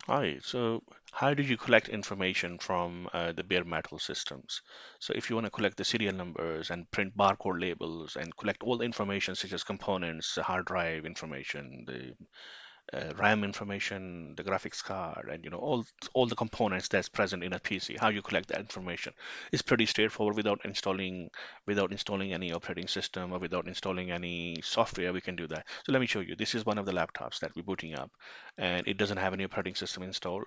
Hi, so how do you collect information from the bare metal systems? So if you want to collect the serial numbers and print barcode labels and collect all the information such as components, the hard drive information, the RAM information, the graphics card, and all the components that's present in a PC. How you collect that information is pretty straightforward without installing any operating system or without installing any software. We can do that. So let me show you. This is one of the laptops that we're booting up, and it doesn't have any operating system installed.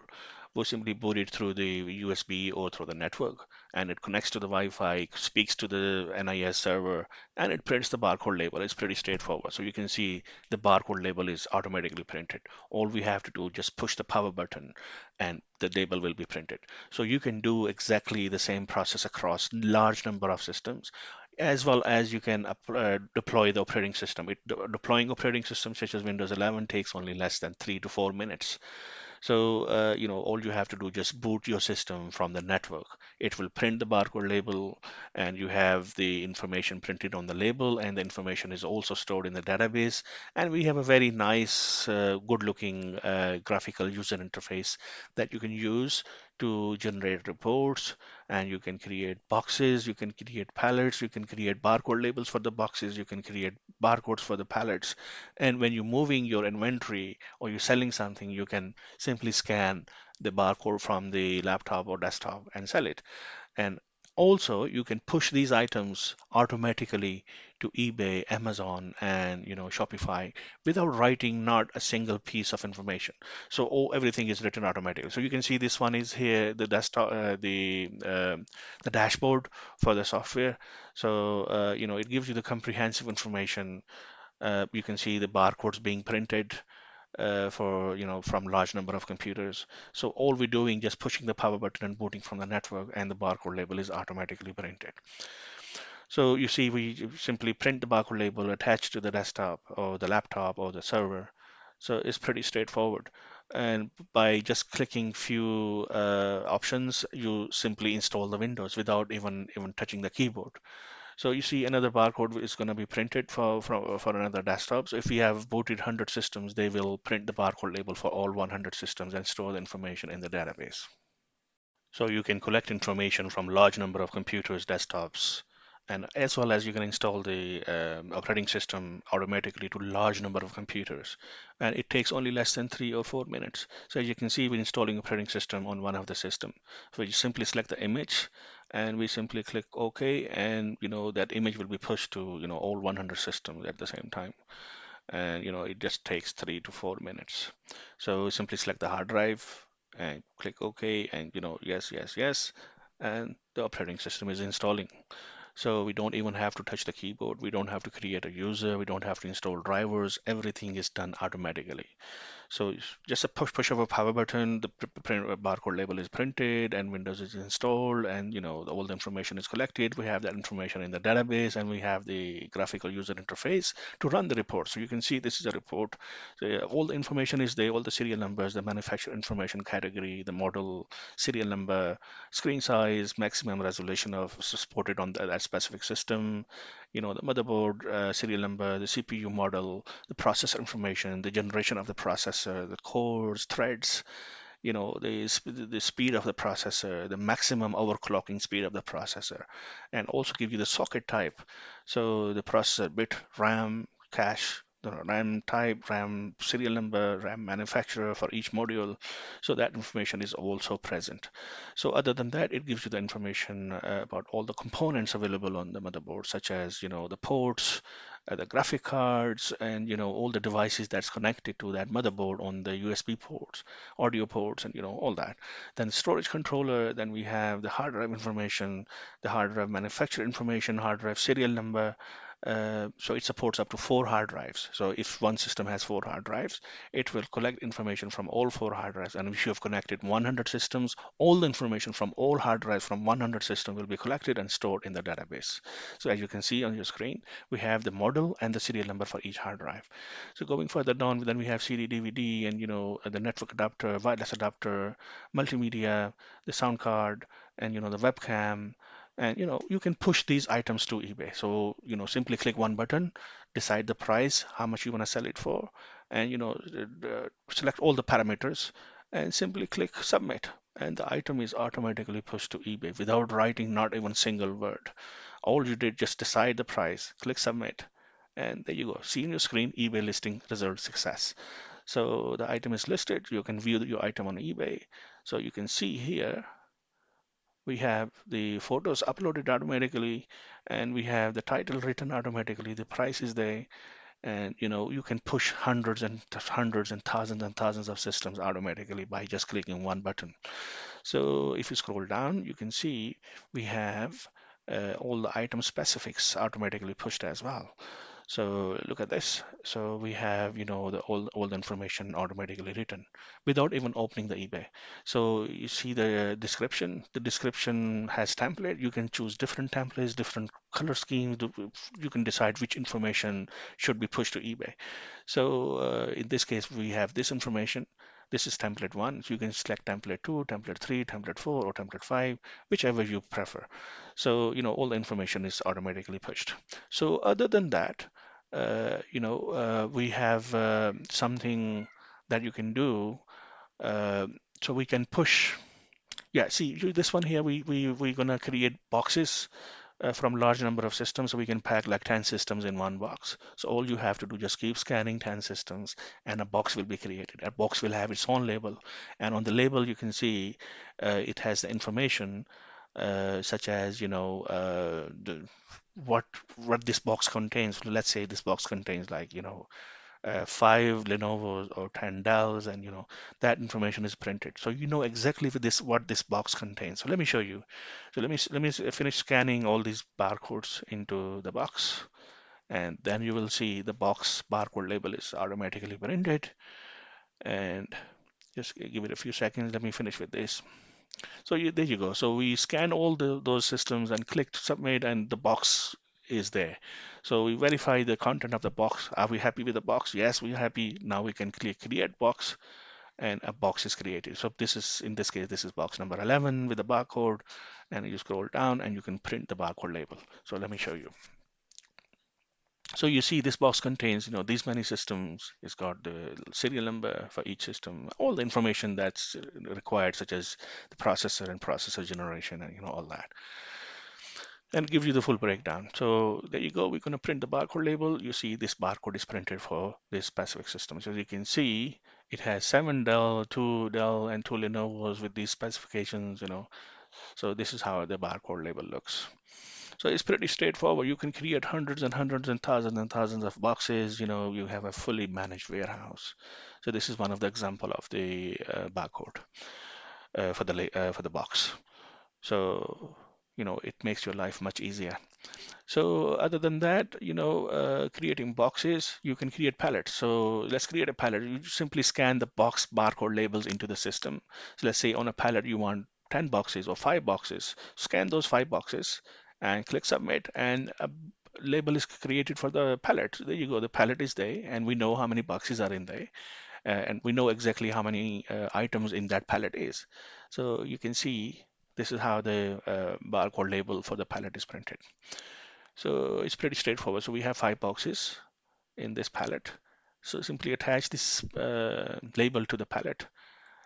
We'll simply boot it through the USB or through the network, and it connects to the Wi-Fi, speaks to the NIS server, and it prints the barcode label. It's pretty straightforward. So you can see the barcode label is automatically printed. All we have to do is just push the power button and the label will be printed. So you can do exactly the same process across large number of systems as well as you can deploy the operating system. Deploying operating systems such as Windows 11 takes only less than 3 to 4 minutes. So, all you have to do just boot your system from the network. It will print the barcode label, and you have the information printed on the label, and the information is also stored in the database. And we have a very nice, good-looking graphical user interface that you can use to generate reports, and you can create boxes, you can create pallets, you can create barcode labels for the boxes, you can create barcodes for the pallets. And when you're moving your inventory or you're selling something, you can simply scan the barcode from the laptop or desktop and sell it. And also, you can push these items automatically to eBay, Amazon, and Shopify without writing not a single piece of information. So everything is written automatically. So you can see this one is here, the desktop, the dashboard for the software. So it gives you the comprehensive information. You can see the barcodes being printed for from large number of computers. So all we're doing just pushing the power button and booting from the network, and the barcode label is automatically printed. So you see, we simply print the barcode label attached to the desktop or the laptop or the server. So it's pretty straightforward. And by just clicking few options, you simply install the Windows without even touching the keyboard. So you see another barcode is going to be printed for another desktop. So if we have booted 100 systems, they will print the barcode label for all 100 systems and store the information in the database. So you can collect information from large number of computers, desktops, and as well as you can install the operating system automatically to large number of computers. And it takes only less than 3 or 4 minutes. So as you can see, we're installing operating system on one of the system. So you simply select the image and we simply click OK, and that image will be pushed to all 100 systems at the same time. And it just takes 3 to 4 minutes. So simply select the hard drive and click OK, and yes, yes, yes, and the operating system is installing. So we don't even have to touch the keyboard. We don't have to create a user. We don't have to install drivers. Everything is done automatically. So just a push of a power button, the barcode label is printed and Windows is installed, and all the information is collected. We have that information in the database, and we have the graphical user interface to run the report. So you can see this is a report. So, all the information is there, all the serial numbers, the manufacturer information category, the model, serial number, screen size, maximum resolution of supported on that specific system, the motherboard serial number, the CPU model, the processor information, the generation of the processor, the cores, threads, the speed of the processor, the maximum overclocking speed of the processor, and also give you the socket type. So the processor bit, RAM, cache, the RAM type, RAM serial number, RAM manufacturer for each module. So that information is also present. So other than that, it gives you the information about all the components available on the motherboard, such as the ports, the graphic cards, and all the devices that's connected to that motherboard on the USB ports, audio ports, and all that. Then storage controller, then we have the hard drive information, the hard drive manufacturer information, hard drive serial number. So it supports up to 4 hard drives. So if one system has 4 hard drives, it will collect information from all 4 hard drives. And if you have connected 100 systems, all the information from all hard drives from 100 systems will be collected and stored in the database. So as you can see on your screen, we have the model and the serial number for each hard drive. So going further down, then we have CD, DVD, and the network adapter, wireless adapter, multimedia, the sound card, and the webcam. And you can push these items to eBay. So simply click one button, decide the price, how much you want to sell it for, and select all the parameters. and simply click submit. And the item is automatically pushed to eBay without writing not even single word. All you did just decide the price, click submit, and there you go. See on your screen, eBay listing result success. So the item is listed. You can view your item on eBay. So you can see here we have the photos uploaded automatically, and we have the title written automatically. The price is there, and you can push hundreds and thousands of systems automatically by just clicking one button. So if you scroll down, you can see we have all the item specifics automatically pushed as well. So look at this. So we have, all the information automatically written without even opening the eBay. So you see the description. The description has template. You can choose different templates, different color schemes. You can decide which information should be pushed to eBay. So in this case, we have this information. This is template one. So you can select template two, template three, template four, or template five, whichever you prefer. So, all the information is automatically pushed. So other than that, we have something that you can do. Uh, so we can push. Yeah, see this one here. We're gonna create boxes from large number of systems, so we can pack like 10 systems in one box. So all you have to do, just keep scanning 10 systems and a box will be created. A box will have its own label, and on the label you can see it has the information such as what this box contains. Let's say this box contains like 5 Lenovo's or 10 Dells, and that information is printed. So you know exactly what this box contains. So let me show you. So let me finish scanning all these barcodes into the box, and then you will see the box barcode label is automatically printed. And just give it a few seconds. Let me finish with this. So there you go. So we scan all those systems and clicked submit, and the box is there. So we verify the content of the box. Are we happy with the box? Yes, we're happy. Now we can click create box, and a box is created. So in this case, this is box number 11 with the barcode, and you scroll down and you can print the barcode label. So let me show you. So you see this box contains, these many systems. It's got the serial number for each system, all the information that's required, such as the processor and processor generation, and all that, and gives you the full breakdown. So there you go. We're going to print the barcode label. You see this barcode is printed for this specific system. So as you can see, it has 7 Dell, 2 Dell, and 2 Lenovo's with these specifications. So this is how the barcode label looks. So it's pretty straightforward. You can create hundreds and thousands of boxes. You have a fully managed warehouse. So this is one of the example of the barcode for the box. So it makes your life much easier. So other than that, creating boxes, you can create pallets. So let's create a pallet. You simply scan the box barcode labels into the system. So let's say on a pallet you want 10 boxes or 5 boxes. Scan those 5 boxes and click submit, and a label is created for the pallet. There you go. The pallet is there, and we know how many boxes are in there, and we know exactly how many items in that pallet is. So you can see this is how the barcode label for the pallet is printed. So it's pretty straightforward. So we have 5 boxes in this pallet. So simply attach this label to the pallet,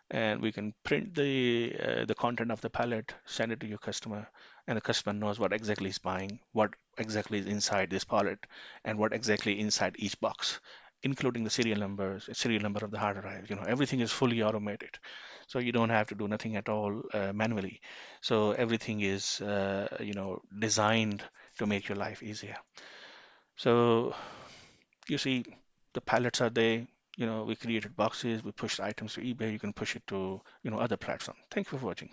and we can print the content of the pallet, send it to your customer, and the customer knows what exactly is buying, what exactly is inside this pallet, and what exactly inside each box, including the serial number of the hard drive. Everything is fully automated, so you don't have to do nothing at all manually. So everything is designed to make your life easier. So you see the pallets are there. We created boxes, we pushed items to eBay. You can push it to other platforms. Thank you for watching.